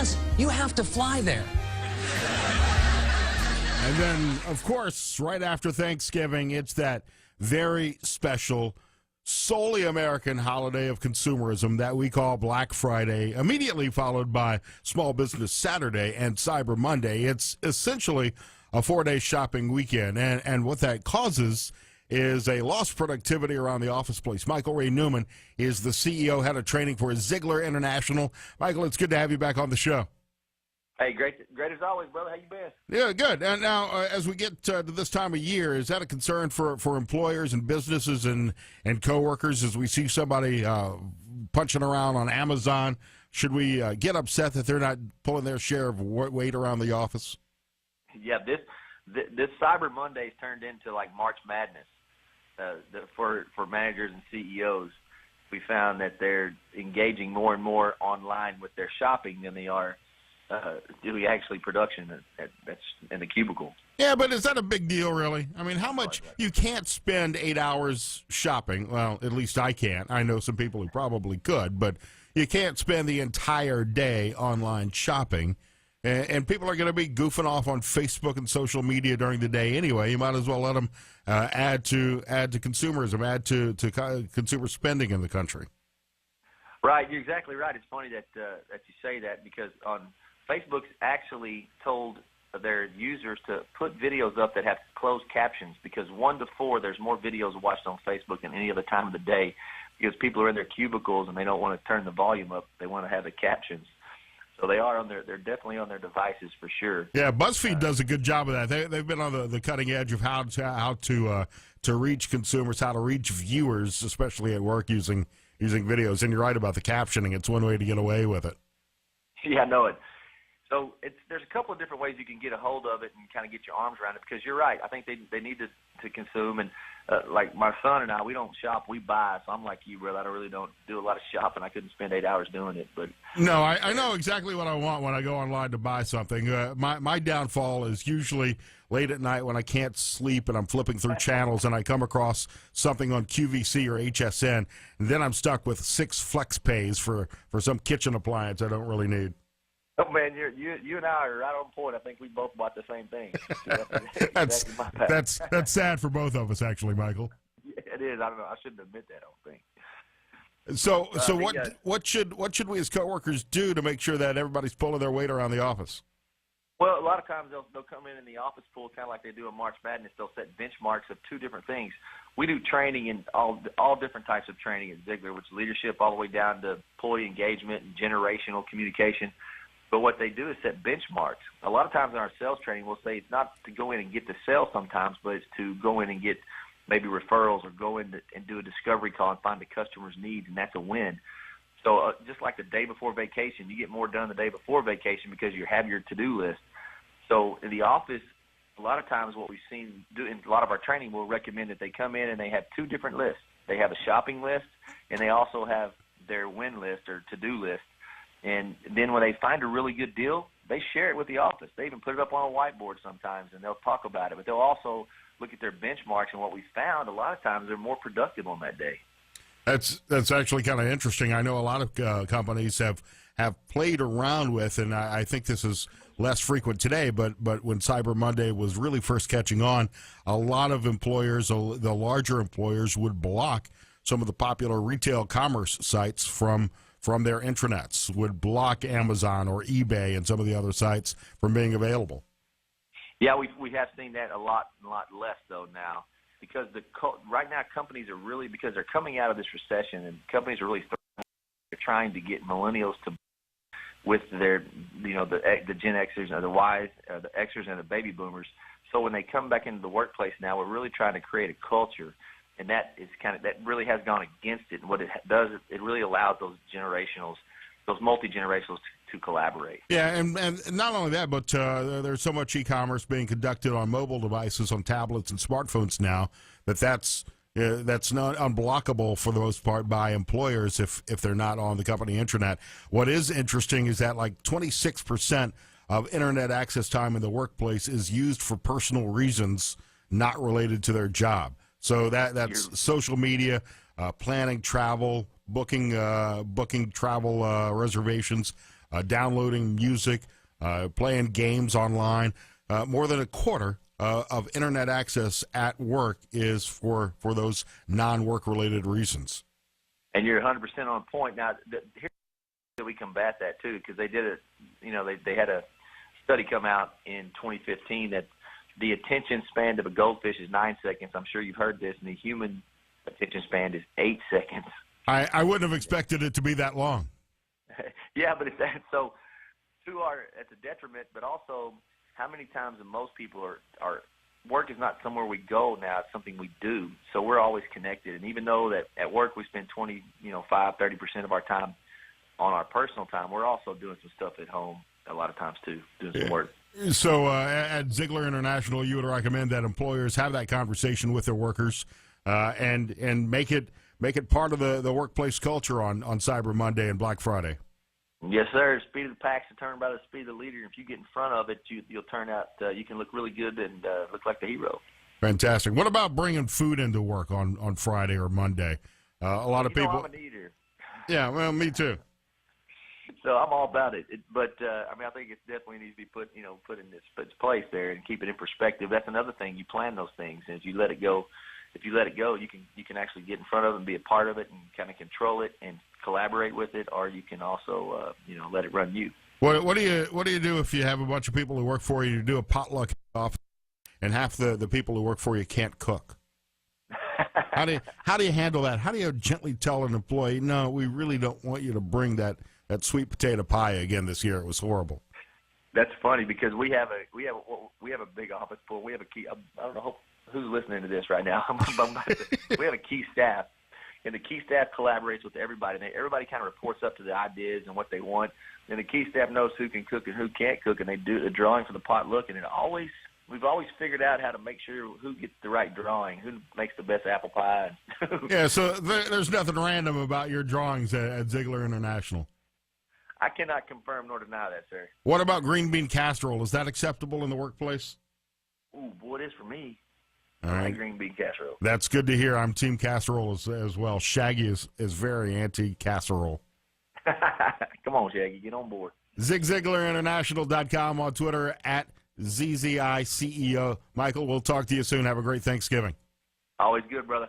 Plus, you have to fly there. And then, of course, right after Thanksgiving, it's that very special, solely American holiday of consumerism that we call Black Friday, immediately followed by Small Business Saturday and Cyber Monday. It's essentially a 4-day shopping weekend, and what that causes is a lost productivity around the office place. Michael Ray Newman is the CEO, head of training for ZIGLAR International. Michael, it's good to have you back on the show. Hey, great as always, brother. How you been? Yeah, good. And now, as we get to this time of year, is that a concern for employers and businesses and coworkers as we see somebody punching around on Amazon? Should we get upset that they're not pulling their share of weight around the office? Yeah, this Cyber Monday's turned into like March Madness for managers and CEOs. We found that they're engaging more and more online with their shopping than they are doing actually production that's in the cubicle. Yeah, but is that a big deal, really? I mean, how much you can't spend 8 hours shopping? Well, at least I can't. I know some people who probably could, but you can't spend the entire day online shopping. And people are going to be goofing off on Facebook and social media during the day anyway. You might as well let them add to consumerism, add to consumer spending in the country. Right, you're exactly right. It's funny that you say that, because on Facebook's actually told their users to put videos up that have closed captions, because 1 to 4 there's more videos watched on Facebook than any other time of the day, because people are in their cubicles and they don't want to turn the volume up. They want to have the captions. So they're definitely on their devices for sure. Yeah, BuzzFeed does a good job of that. They've been on the cutting edge of how to reach consumers, how to reach viewers, especially at work, using videos. And you're right about the captioning. It's one way to get away with it. Yeah, I know it. So there's a couple of different ways you can get a hold of it and kind of get your arms around it, because you're right. I think they need to consume. And like my son and I, we don't shop, we buy. So I'm like you, brother. I really don't do a lot of shopping. I couldn't spend 8 hours doing it. But no, I know exactly what I want when I go online to buy something. My downfall is usually late at night when I can't sleep and I'm flipping through channels and I come across something on QVC or HSN, and then I'm stuck with 6 flex pays for some kitchen appliance I don't really need. Oh man, you and I are right on point. I think we both bought the same thing. That's sad for both of us, actually, Michael. Yeah, it is. I don't know. I shouldn't admit that. I don't think. So what should we as coworkers do to make sure that everybody's pulling their weight around the office? Well, a lot of times they'll come in the office pool kind of like they do in March Madness. They'll set benchmarks of 2 different things. We do training in all different types of training at ZIGLAR, which is leadership all the way down to employee engagement and generational communication. But what they do is set benchmarks. A lot of times in our sales training, we'll say it's not to go in and get the sale sometimes, but it's to go in and get maybe referrals, or go in and do a discovery call and find the customer's needs, and that's a win. So just like the day before vacation, you get more done the day before vacation because you have your to-do list. So in the office, a lot of times what we've seen do in a lot of our training, we'll recommend that they come in and they have 2 different lists. They have a shopping list, and they also have their win list or to-do list. And then when they find a really good deal, they share it with the office. They even put it up on a whiteboard sometimes, and they'll talk about it. But they'll also look at their benchmarks, and what we found, a lot of times they're more productive on that day. That's actually kind of interesting. I know a lot of companies have played around with, and I think this is less frequent today, but when Cyber Monday was really first catching on, a lot of employers, the larger employers, would block some of the popular retail commerce sites from their intranets, would block Amazon or eBay and some of the other sites from being available. Yeah, we have seen that a lot less though now, because right now companies are really, because they're coming out of this recession, and companies are really trying to get millennials to with their the Gen Xers or the Ys, the Xers and the baby boomers. So when they come back into the workplace now, we're really trying to create a culture. And that really has gone against it. And what it does, it really allows those multi-generationals to collaborate. Yeah, and not only that, but there's so much e-commerce being conducted on mobile devices, on tablets and smartphones now, that's not unblockable for the most part by employers if they're not on the company intranet. What is interesting is that like 26% of internet access time in the workplace is used for personal reasons not related to their job. So that's social media, planning travel, booking travel reservations, downloading music, playing games online. More than a quarter of internet access at work is for those non-work related reasons. And you're 100% on point. Now, here's how we combat that too, because they did it. You know, they had a study come out in 2015 that the attention span of a goldfish is 9 seconds. I'm sure you've heard this, and the human attention span is 8 seconds. I wouldn't have expected it to be that long. Yeah, but it's so it's a detriment, but also how many times most people are work is not somewhere we go now, it's something we do. So we're always connected. And even though that at work we spend 30% of our time on our personal time, we're also doing some stuff at home a lot of times too, doing some work. So at ZIGLAR International, you would recommend that employers have that conversation with their workers and make it part of the workplace culture on Cyber Monday and Black Friday. Yes, sir. Speed of the pack's determined by the speed of the leader. If you get in front of it, you'll turn out. You can look really good and look like the hero. Fantastic. What about bringing food into work on Friday or Monday? A lot of people. I'm an eater. Yeah, well, me too. So I'm all about it. I think it definitely needs to be put in its place there and keep it in perspective. That's another thing. You plan those things, and if you let it go, you can actually get in front of it and be a part of it and kind of control it and collaborate with it, or you can also let it run you. What do you do if you have a bunch of people who work for you? You do a potluck off, and half the people who work for you can't cook. How do you handle that? How do you gently tell an employee, no, we really don't want you to bring that sweet potato pie again this year? It was horrible. That's funny because we have a big office pool. We have a key. I don't know who's listening to this right now. We have a key staff, and the key staff collaborates with everybody. Everybody kind of reports up to the ideas and what they want. And the key staff knows who can cook and who can't cook, and they do the drawing for the potluck. And we've always figured out how to make sure who gets the right drawing, who makes the best apple pie. Yeah, so there's nothing random about your drawings at ZIGLAR International. I cannot confirm nor deny that, sir. What about green bean casserole? Is that acceptable in the workplace? Ooh, boy, it is for me. All right. I like green bean casserole. That's good to hear. I'm team casserole as well. Shaggy is very anti-casserole. Come on, Shaggy, get on board. ZigZiglarInternational.com, on Twitter at ZZI CEO. Michael, we'll talk to you soon. Have a great Thanksgiving. Always good, brother.